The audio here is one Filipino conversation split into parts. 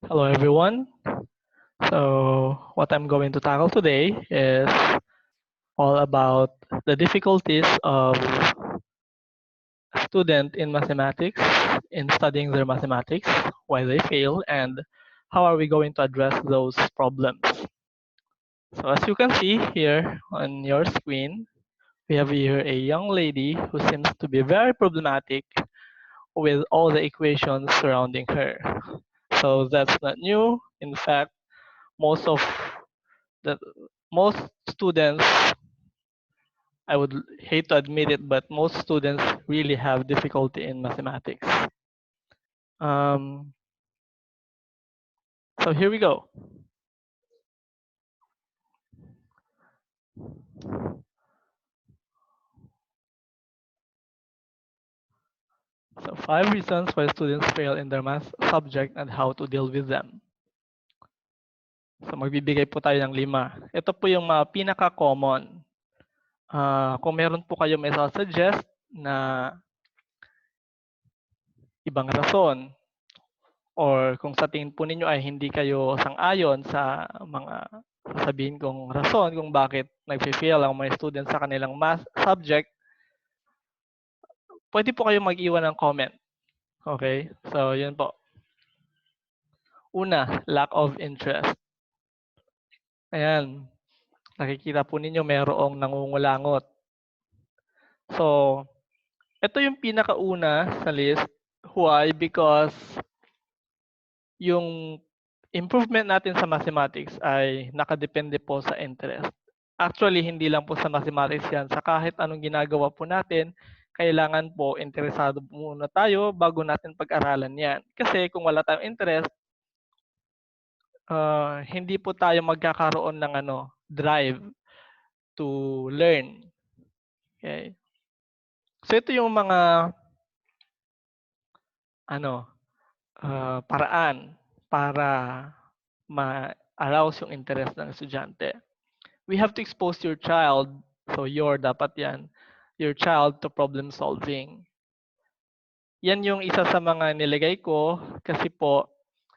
Hello everyone. So what I'm going to tackle today is all about the difficulties of a student in mathematics in studying their mathematics, why they fail, and how are we going to address those problems. So as you can see here on your screen, we have here a young lady who seems to be very problematic with all the equations surrounding her. So that's not new. In fact, most of the most students, I would hate to admit it, but most students really have difficulty in mathematics. Um, so here we go. So 5 reasons why students fail in their math subject and how to deal with them. So magbibigay po tayo ng 5. Ito po yung mga pinaka-common. Kung meron po kayo may suggest na ibang rason, or kung sa tingin po ninyo ay hindi kayo sang-ayon sa mga sasabihin kong rason kung bakit nagfe-fail ang mga students sa kanilang math subject, pwede po kayo mag-iwan ng comment. Okay? So, yun po. Una, lack of interest. Ayan. Nakikita po ninyo mayroong nangungulangot. So, ito yung pinakauna sa list. Why? Because yung improvement natin sa mathematics ay nakadepende po sa interest. Actually, hindi lang po sa mathematics yan. Sa kahit anong ginagawa po natin, kailangan po interesado muna tayo bago natin pag-aralan yan. Kasi kung wala tayong interest, hindi po tayo magkakaroon ng drive to learn. Okay? So ito yung mga paraan para ma-arouse yung interest ng estudyante. We have to expose your child, so dapat yan, your child to problem solving. Yan yung isa sa mga nilagay ko kasi po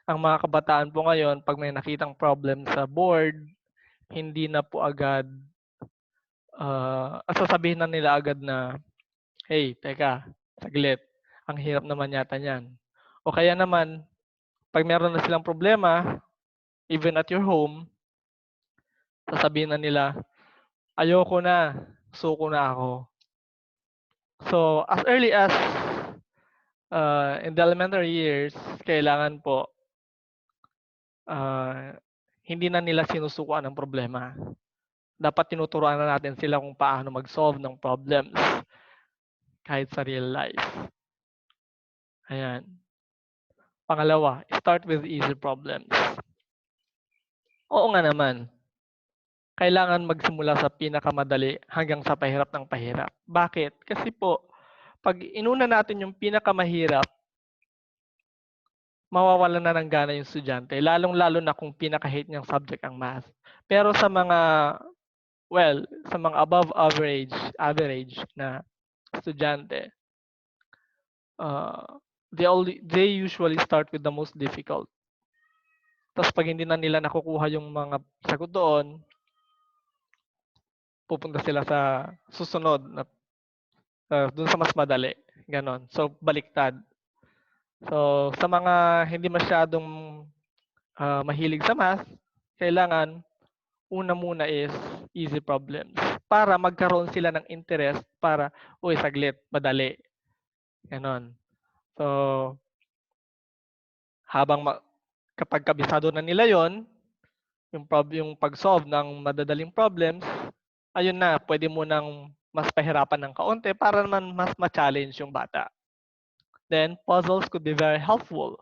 ang mga kabataan po ngayon pag may nakitang problem sa board, hindi na po agad sasabihin na nila agad na, hey, teka, saglit, ang hirap naman yata niyan. O kaya naman, pag meron na silang problema, even at your home, sasabihin na nila, ayoko na, suko na ako. So, as early as in the elementary years, kailangan po hindi na nila sinusukuan ang problema. Dapat tinuturuan na natin sila kung paano mag-solve ng problems kahit sa real life. Ayan. Pangalawa, start with easy problems. Oo nga naman. Kailangan magsimula sa pinakamadali hanggang sa pahirap ng pahirap. Bakit? Kasi po, pag inuna natin yung pinakamahirap, mawawalan na ng gana yung estudyante, lalong-lalo na kung pinaka-hate niyang subject ang math. Pero sa mga, sa mga above average na estudyante, they usually start with the most difficult. Tapos pag hindi na nila nakukuha yung mga sagot doon, pupunta sila sa susunod na doon sa mas madali. Ganon. So, baliktad. So, sa mga hindi masyadong mahilig sa math, kailangan una muna is easy problems para magkaroon sila ng interest para, uy, saglit, madali. Ganon. So, kapag kabisado na nila yon, yung pag-solve ng madadaling problems, ayun na, pwede mo nang mas pahirapan ng kaunti para naman mas ma-challenge yung bata. Then, puzzles could be very helpful.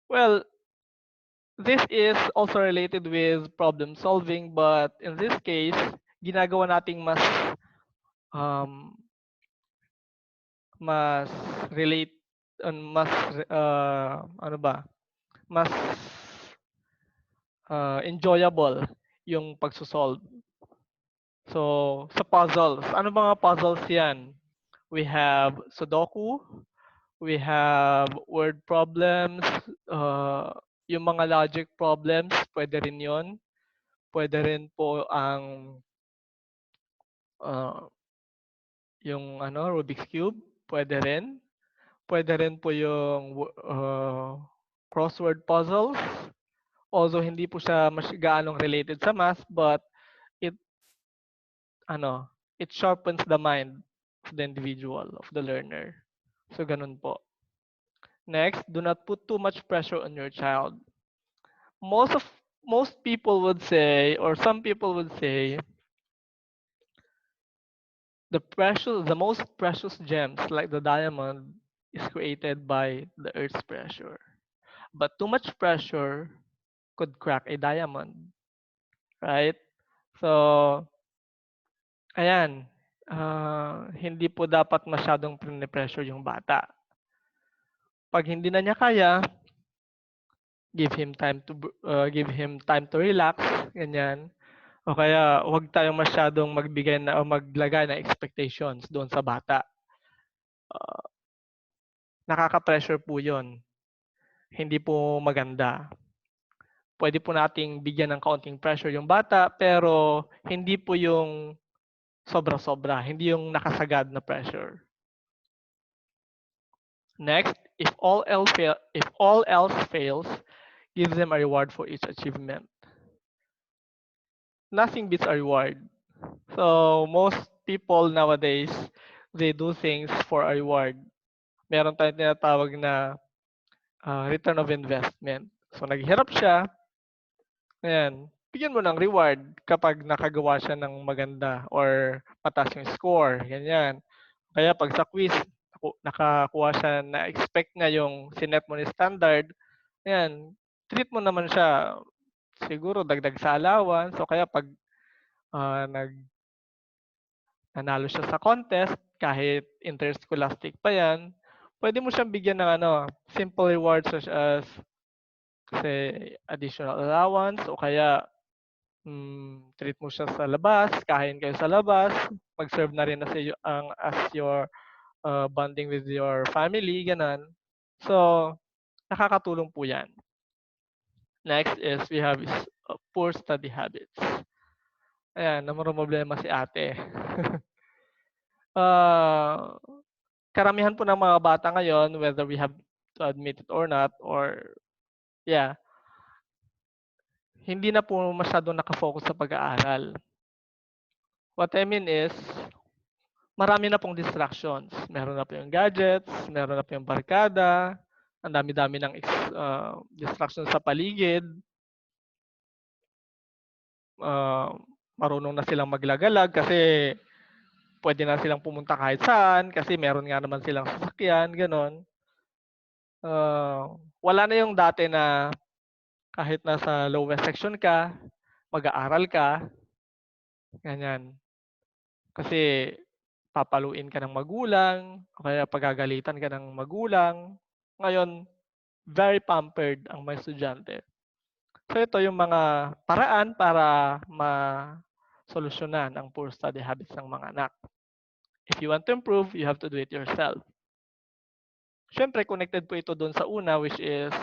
Well, this is also related with problem solving, but in this case, ginagawa nating mas relate, mas mas enjoyable yung pagsosolve. So, sa puzzles, ano mga puzzles yan? We have Sudoku, we have word problems, Yung mga logic problems, pwede rin yun. Pwede rin po ang ah, yung Rubik's Cube, pwede rin. Pwede rin po yung crossword puzzles. Although hindi po siya gaanong related sa math, but it ano, it sharpens the mind of the individual, of the learner. So ganun po. Next, do not put too much pressure on your child. Most of most people would say, or some people would say, the most precious gems like the diamond is created by the earth's pressure. But too much pressure could crack a diamond, right? So, ayan, hindi po dapat masyadong pressure yung bata. Pag hindi na niya kaya, give him time to relax, ganyan. O kaya huwag tayong masyadong magbigay na o maglagay ng expectations doon sa bata. Nakaka-pressure po 'yon. Hindi po maganda. Pwede po nating bigyan ng kaunting pressure yung bata, pero hindi po yung sobra-sobra, hindi yung nakasagad na pressure. Next, if all else fails, give them a reward for each achievement. Nothing beats a reward. So most people nowadays, they do things for a reward. Meron tayong tinatawag na return of investment. So naghirap siya, ayan, bigyan mo ng reward kapag nakagawa siya ng maganda or mataas yung score, ganyan. Kaya pag sa quiz, nakakuha siya na expect niya yung sinet mo ni standard, ayan, treat mo naman siya siguro dagdag sa allowance o kaya pag nanalo siya sa contest, kahit interscholastic pa yan, pwede mo siyang bigyan ng simple rewards such as say additional allowance o kaya treat mo siya sa labas, kain kayo sa labas, mag-serve na rin as your bonding with your family, ganun. So, nakakatulong po yan. Next is we have poor study habits. Ayan, problema si ate. Karamihan po ng mga bata ngayon, whether we have to admit it or not, or yeah, hindi na po masyadong nakafocus sa pag-aaral. What I mean is, marami na pong distractions. Meron na po yung gadgets, meron na po yung barkada, ang dami-dami ng distractions sa paligid. Marunong na silang maglagalag kasi pwede na silang pumunta kahit saan kasi meron nga naman silang sasakyan, gano'n. Wala na yung dati na kahit nasa lowest section ka, mag-aaral ka, ganyan. Kasi papaluin ka ng magulang o kaya pagagalitan ka ng magulang. Ngayon, very pampered ang mga estudyante. So ito yung mga paraan para solusyonan ang poor study habits ng mga anak. If you want to improve, you have to do it yourself. Siyempre, connected po ito doon sa una, which is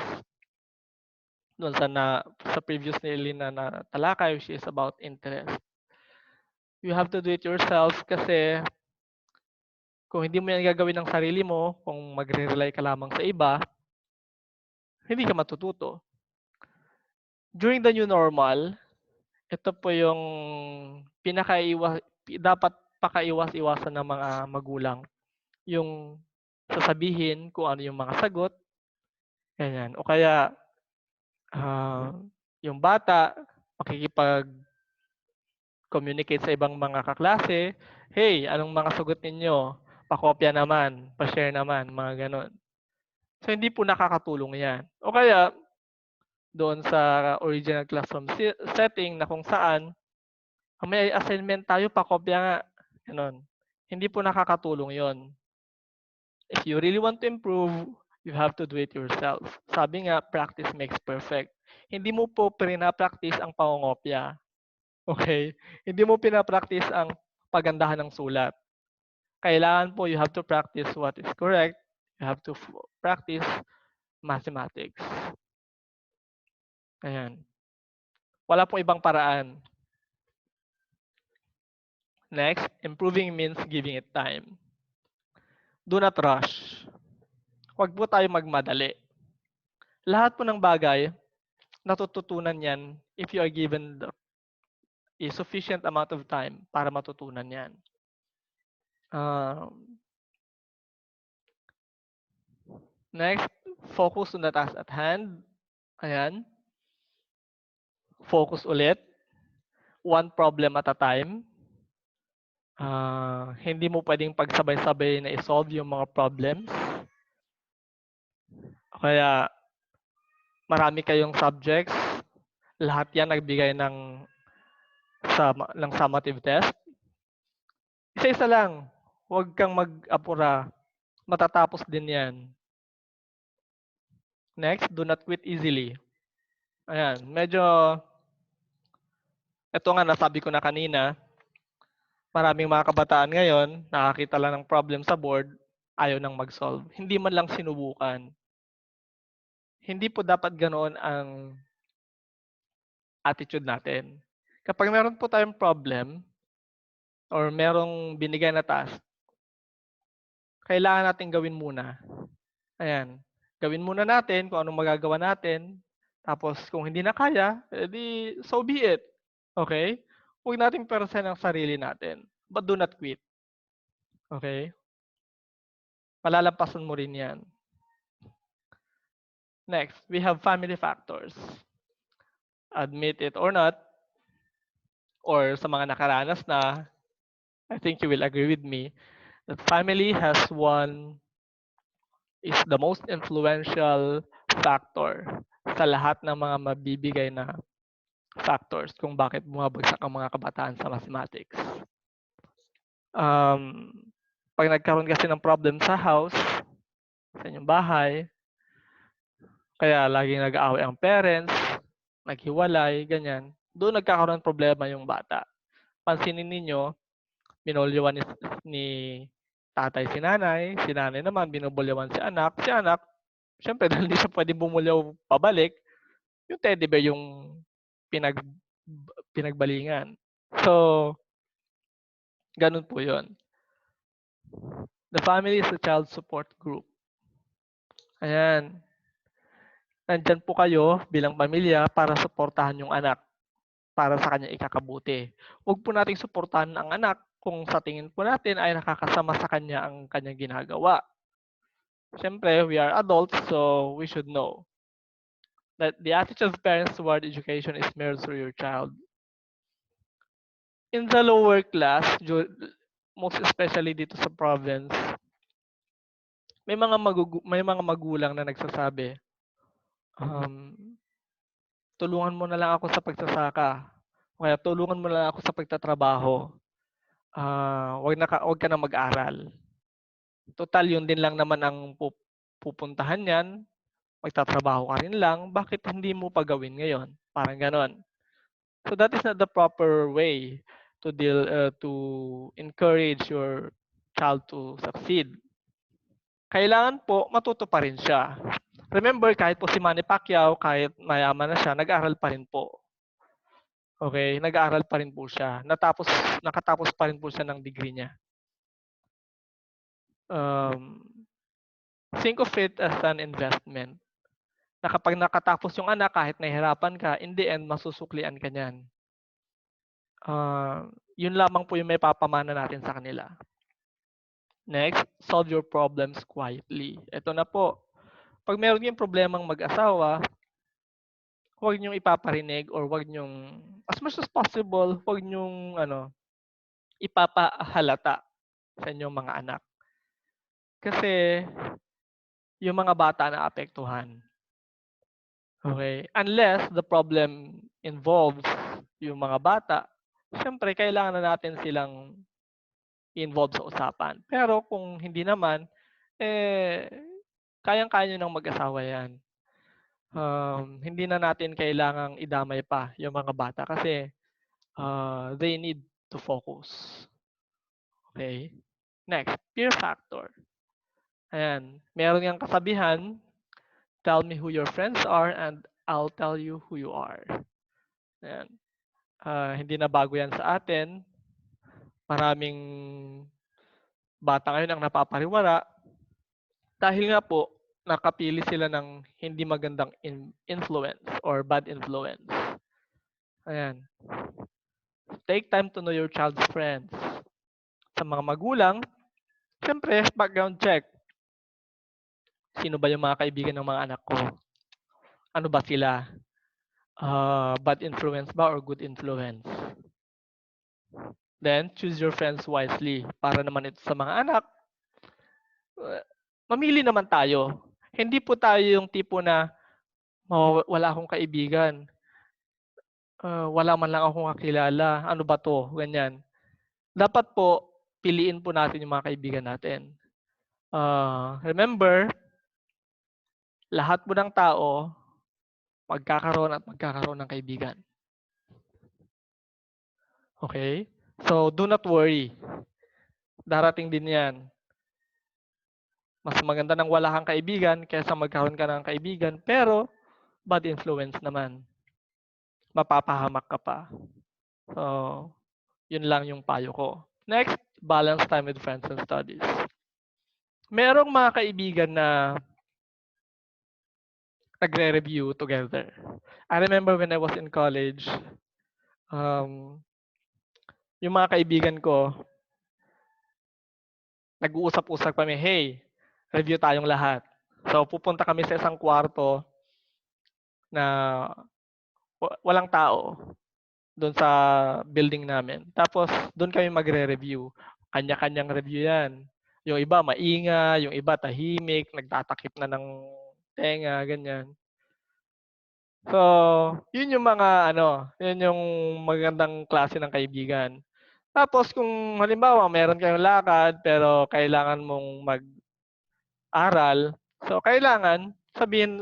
doon sa previous na talakay, which is about interest. You have to do it yourself kasi kung hindi mo yan gagawin ng sarili mo, kung magre-rely ka lamang sa iba, hindi ka matututo. During the new normal, ito po yung dapat pakaiwas-iwasan ng mga magulang. Yung sasabihin kung ano yung mga sagot, ganyan. O kaya, yung bata, makikipag-communicate sa ibang mga kaklase, hey, anong mga sagot ninyo? Pakopya naman, pa-share naman, mga ganon. So, hindi po nakakatulong yan. O kaya, doon sa original classroom setting na kung saan, may assignment tayo, pakopya nga. Ganon. Hindi po nakakatulong yon. If you really want to improve, you have to do it yourself. Sabi nga, practice makes perfect. Hindi mo po pina-practice ang pangongopya. Okay? Hindi mo pina-practice ang pagandahan ng sulat. Kailangan po you have to practice what is correct. You have to practice mathematics. Ayan. Wala pong ibang paraan. Next, improving means giving it time. Do not rush. Huwag po tayo magmadali. Lahat po ng bagay, natututunan yan if you are given a sufficient amount of time para matutunan yan. Next, focus on the task at hand. Ayan. Focus ulit. One problem at a time. Hindi mo pwedeng pagsabay-sabay na isolve yung mga problems. Kaya marami kayong subjects. Lahat yan nagbigay ng summative test. Isa-isa lang. Huwag kang mag-apura. Matatapos din yan. Next, do not quit easily. Ayan, medyo, ito nga nasabi ko na kanina, maraming mga kabataan ngayon, nakakita lang ng problem sa board, ayaw nang mag-solve. Hindi man lang sinubukan. Hindi po dapat ganoon ang attitude natin. Kapag meron po tayong problem, or merong binigay na task, kailangan natin gawin muna. Ayan. Gawin muna natin kung anong magagawa natin. Tapos kung hindi na kaya, edi so be it. Okay? Huwag nating perasan ang sarili natin. But do not quit. Okay? Malalampasan mo rin yan. Next, we have family factors. Admit it or not, or sa mga nakaranas na, I think you will agree with me, that family is the most influential factor sa lahat ng mga mabibigay na factors kung bakit bumabagsak ang mga kabataan sa mathematics. Pag nagkaroon kasi ng problem sa house, sa inyong bahay, kaya laging nag-aaway ang parents, naghiwalay, ganyan, doon nagkakaroon ng problema yung bata. Pansinin ninyo, binulyawan ni tatay si nanay naman binubulyawan si anak, syempre dahil hindi siya pwedeng bumulyaw pabalik, yung teddy bear yung pinagbalingan. So, ganun po yun. The family is a child support group. Ayan. Nandyan po kayo bilang pamilya para suportahan yung anak, para sa kanya ikakabuti. Huwag po nating suportahan ang anak kung sa tingin po natin ay nakakasama sa kanya ang kanyang ginagawa. Siyempre, we are adults, so we should know that the attitude of parents toward education is mirrored through your child. In the lower class, most especially dito sa province, may mga magulang na nagsasabi, tulungan mo na lang ako sa pagsasaka, o kaya tulungan mo na lang ako sa pagtatrabaho. Wag ka na mag-aral. Total, yun din lang naman ang pupuntahan niyan. Magtatrabaho ka rin lang. Bakit hindi mo pa gawin ngayon? Parang ganon. So that is not the proper way to encourage your child to succeed. Kailangan po matuto pa rin siya. Remember, kahit po si Manny Pacquiao, kahit mayaman na siya, nag-aral pa rin po. Okay, nag-aaral pa rin po siya. Nakatapos pa rin po siya ng degree niya. Think of it as an investment. Na kapag nakatapos yung anak, kahit nahihirapan ka, in the end, masusuklian ka niyan. Yun lamang po yung may papamana natin sa kanila. Next, solve your problems quietly. Ito na po. Pag meron yung problemang mag-asawa, huwag niyong ipaparinig or huwag niyong, as much as possible, huwag niyong ipapahalata sa inyong mga anak. Kasi yung mga bata na apektuhan. Okay? Unless the problem involves yung mga bata, syempre kailangan na natin silang involved sa usapan. Pero kung hindi naman, kayang-kaya nyo ng mag-asawa yan. Hindi na natin kailangang idamay pa yung mga bata kasi they need to focus. Okay? Next, peer factor. Ayan. Meron yung kasabihan, tell me who your friends are and I'll tell you who you are. Ayan. Hindi na bago yan sa atin. Maraming bata ngayon ang napapariwara dahil nga po nakapili sila ng hindi magandang influence or bad influence. Ayan. Take time to know your child's friends. Sa mga magulang, siyempre, background check. Sino ba yung mga kaibigan ng mga anak ko? Ano ba sila? Bad influence ba or good influence? Then, choose your friends wisely. Para naman ito sa mga anak, mamili naman tayo. Hindi po tayo yung tipo na wala akong kaibigan. Wala man lang akong kakilala. Ano ba to? Ganyan. Dapat po, piliin po natin yung mga kaibigan natin. Remember, lahat po ng tao magkakaroon at magkakaroon ng kaibigan. Okay? So, do not worry. Darating din yan. Mas maganda nang wala kang kaibigan kaysa magkaroon ka ng kaibigan, pero bad influence naman. Mapapahamak ka pa. So, yun lang yung payo ko. Next, balance time with friends and studies. Merong mga kaibigan na nagre-review together. I remember when I was in college, yung mga kaibigan ko, nag-uusap-usap kami, hey, review tayong lahat. So, pupunta kami sa isang kwarto na walang tao doon sa building namin. Tapos, doon kami magre-review. Kanya-kanyang review yan. Yung iba maingay, yung iba tahimik, nagtatakip na ng tenga, ganyan. So, yun yung mga yun yung magandang klase ng kaibigan. Tapos kung halimbawa meron kayong lakad pero kailangan mong mag-aral, so kailangan sabihan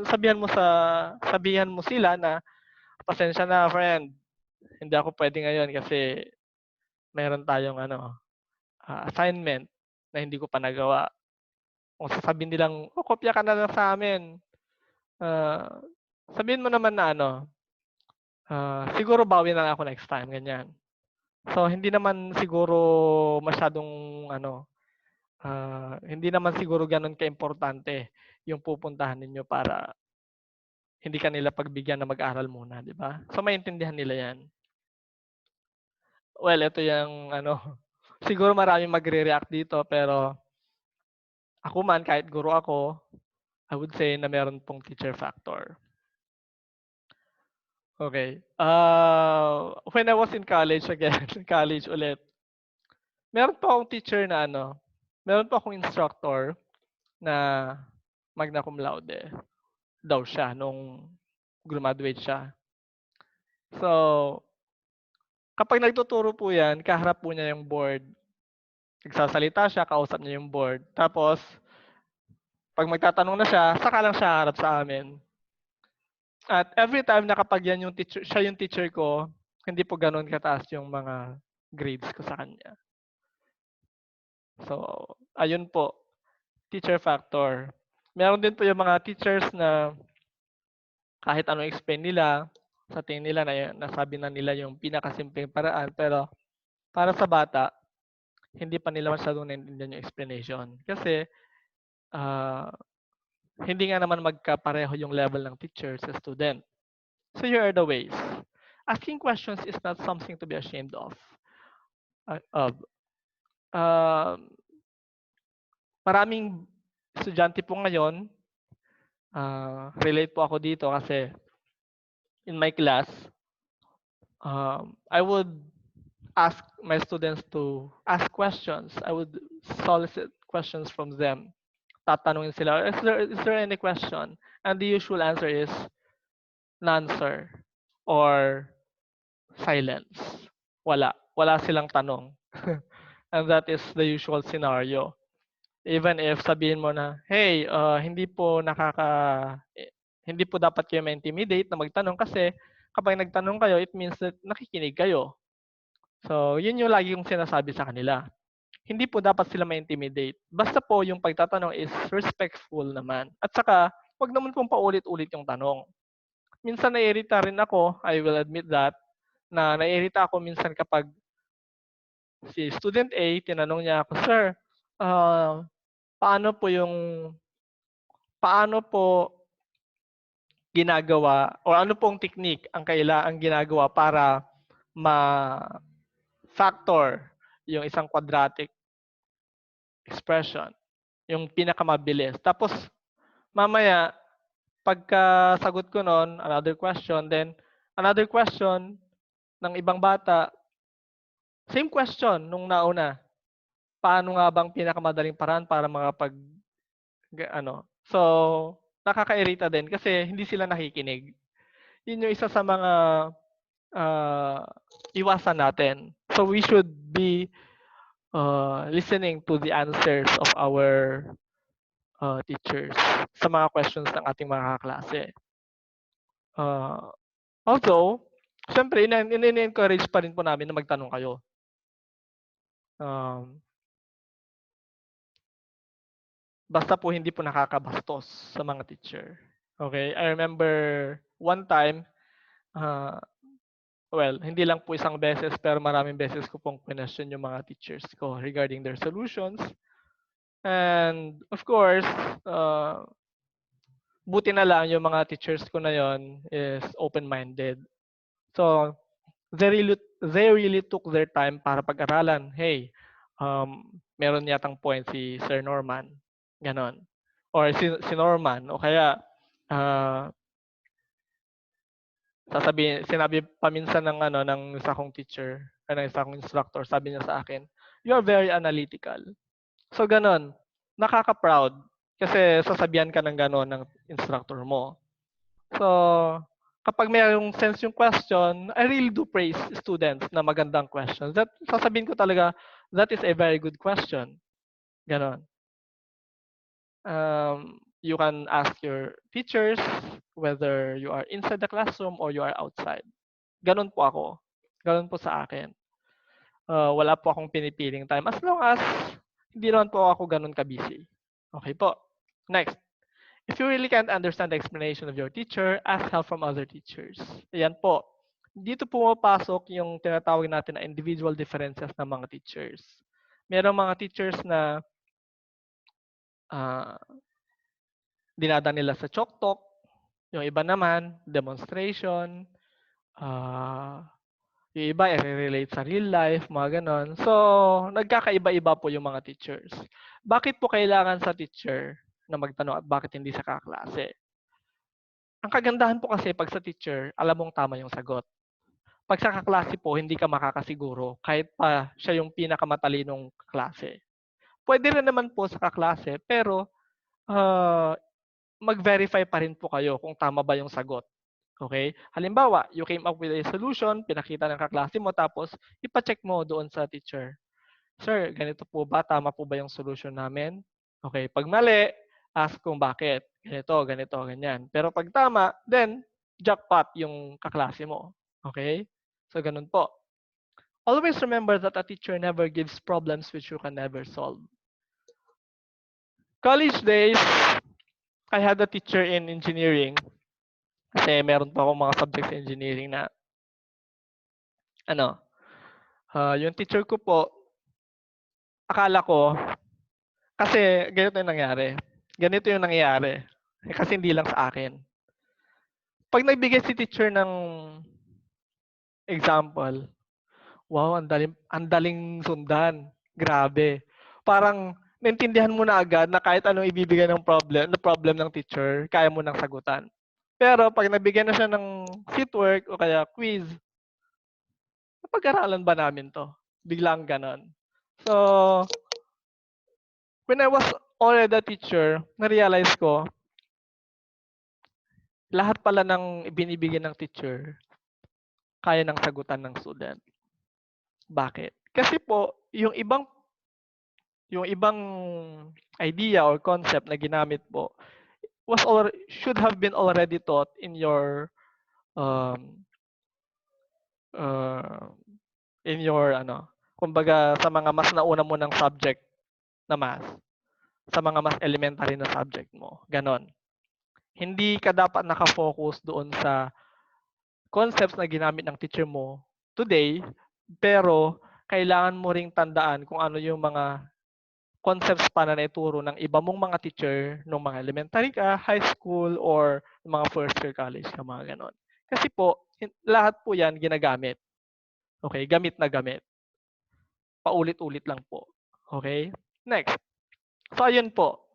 mo sila na pasensya na friend, hindi ako pwede ngayon kasi meron tayong assignment na hindi ko pa nagawa. Kung sasabihin nilang, kopya ka na lang sa amin. Sabihin mo naman na siguro bawi na lang ako next time, ganyan. So, hindi naman siguro masyadong hindi naman siguro ganun ka-importante yung pupuntahan ninyo para hindi ka nila pagbigyan na mag-aral muna, di ba? So, maintindihan nila yan. Well, ito yung siguro maraming magre-react dito, pero ako man, kahit guro ako, I would say na meron pong teacher factor. Okay. When I was in college again, college ulit, meron pa akong teacher na meron pa akong instructor na magna cum laude daw siya nung graduate siya. So, kapag nagtuturo po yan, kaharap po niya yung board. Nagsasalita siya, kausap niya yung board. Tapos, pag magtatanong na siya, saka lang siya harap sa amin. At every time na kapag yan yung teacher, siya yung teacher ko, hindi po ganun kataas yung mga grades ko sa kanya. So, ayun po, teacher factor. Meron din po yung mga teachers na kahit ano explain nila, sa tingin nila na nasabi na nila yung pinakasimpleng paraan, pero para sa bata, hindi pa nila masyadong naiintindihan yung explanation. Kasi, hindi nga naman magkapareho yung level ng teacher sa student. So here are the ways. Asking questions is not something to be ashamed of. Maraming estudyante po ngayon, relate po ako dito kasi in my class, I would ask my students to ask questions. I would solicit questions from them. Tatanungin sila, is there any question? And the usual answer is none, sir, or silence. Wala. Wala silang tanong. And that is the usual scenario. Even if sabihin mo na, hey, hindi po dapat kayo ma-intimidate na magtanong kasi kapag nagtanong kayo, it means that nakikinig kayo. So, yun yung lagi kong sinasabi sa kanila. Hindi po dapat sila ma-intimidate. Basta po yung pagtatanong is respectful naman. At saka, wag naman pong paulit-ulit yung tanong. minsan naiirita rin ako, I will admit that, na naiirita ako minsan kapag si student A, tinanong niya ako, "Sir, ah, paano po yung paano po ginagawa o ano pong technique ang ginagawa para ma-factor yung isang quadratic expression, yung pinakamabilis." Tapos mamaya pagka sagot ko nun, another question, then another question ng ibang bata, same question nung nauna. Paano nga bang pinakamadaling paraan para ano. So, nakakairita din kasi hindi sila nakikinig. Yun yung isa sa mga ah, iwasan natin. So we should be listening to the answers of our teachers sa mga questions ng ating mga kaklase. Also, syempre, in-encourage pa rin po namin na magtanong kayo. Basta po hindi po nakakabastos sa mga teacher. Okay? I remember one time, well, hindi lang po isang beses pero maraming beses ko pong question yung mga teachers ko regarding their solutions. And of course, buti na lang yung mga teachers ko na yon is open-minded. So, they really took their time para pag-aralan. Hey, meron yatang point si Sir Norman. Ganon. Or si Norman. O kaya, sinabi paminsan ng isa kong teacher, ng isa kong instructor, sabi niya sa akin, "You are very analytical." So ganon, nakaka-proud kasi sasabihan ka ng ganon ng instructor mo. So, kapag mayroong sense yung question, I really do praise students na magandang questions. Sasabihin ko talaga, that is a very good question. Ganon. You can ask your teachers whether you are inside the classroom or you are outside. Ganon po ako. Ganon po sa akin. Wala po akong pinipiling time as long as hindi naman po ako ganon ka-busy. Okay po. Next. If you really can't understand the explanation of your teacher, ask help from other teachers. Ayan po. Dito pumapasok yung tinatawag natin na individual differences ng mga teachers. Merong mga teachers na dinadaan nila sa chalk talk. Yung iba naman, demonstration. Yung iba, i-relate sa real life, mga ganon. So, nagkakaiba-iba po yung mga teachers. Bakit po kailangan sa teacher na magtanong at bakit hindi sa kaklase? Ang kagandahan po kasi pag sa teacher, alam mong tama yung sagot. Pag sa kaklase po, hindi ka makakasiguro kahit pa siya yung pinakamatalinong klase. Pwede rin naman po sa kaklase, pero mag-verify pa rin po kayo kung tama ba yung sagot. Okay? Halimbawa, you came up with a solution, pinakita ng kaklase mo, tapos ipacheck mo doon sa teacher. Sir, ganito po ba? Tama po ba yung solution namin? Okay, pag mali, ask kung bakit. Ganito, ganito, ganyan. Pero pag tama, then jackpot yung kaklase mo. Okay? So, ganun po. Always remember that a teacher never gives problems which you can never solve. College days, I had a teacher in engineering. Kasi meron pa akong mga subjects sa engineering na yung teacher ko po, akala ko, kasi ganito yung nangyari. Ganito yung nangyayari. Kasi hindi lang sa akin. Pag nagbigay si teacher ng example, wow, ang daling sundan. Grabe. Parang naintindihan mo na agad na kahit anong ibibigay ng problem ng teacher, kaya mo nang sagutan. Pero pag nabigyan na siya ng fieldwork o kaya quiz, napag-aralan ba namin to? Biglang ganon. So, when I was already a teacher, na-realize ko, lahat pala ng binibigyan ng teacher, kaya ng sagutan ng student. Bakit? Kasi po, yung ibang idea or concept na ginamit po should have been already taught in your kumbaga sa mga mas nauna mo ng subject na math, sa mga mas elementary na subject mo. Ganon. Hindi ka dapat nakafocus doon sa concepts na ginamit ng teacher mo today, pero kailangan mo ring tandaan kung ano yung mga concepts pa na naituro ng iba mong mga teacher nung mga elementary ka, high school, or mga first year college ka, mga ganon. Kasi po, lahat po yan ginagamit. Okay? Gamit na gamit. Paulit-ulit lang po. Okay? Next. So, ayun po.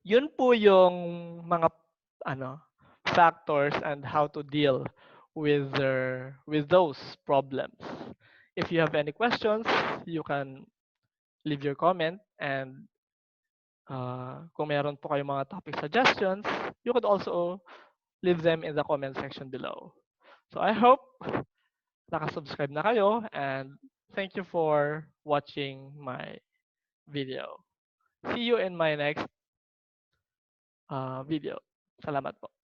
Yun po yung mga ano factors and how to deal with those problems. If you have any questions, you can leave your comment, and kung meron po kayong mga topic suggestions, you could also leave them in the comment section below. So I hope nakasubscribe na kayo, and thank you for watching my video. See you in my next video. Salamat po.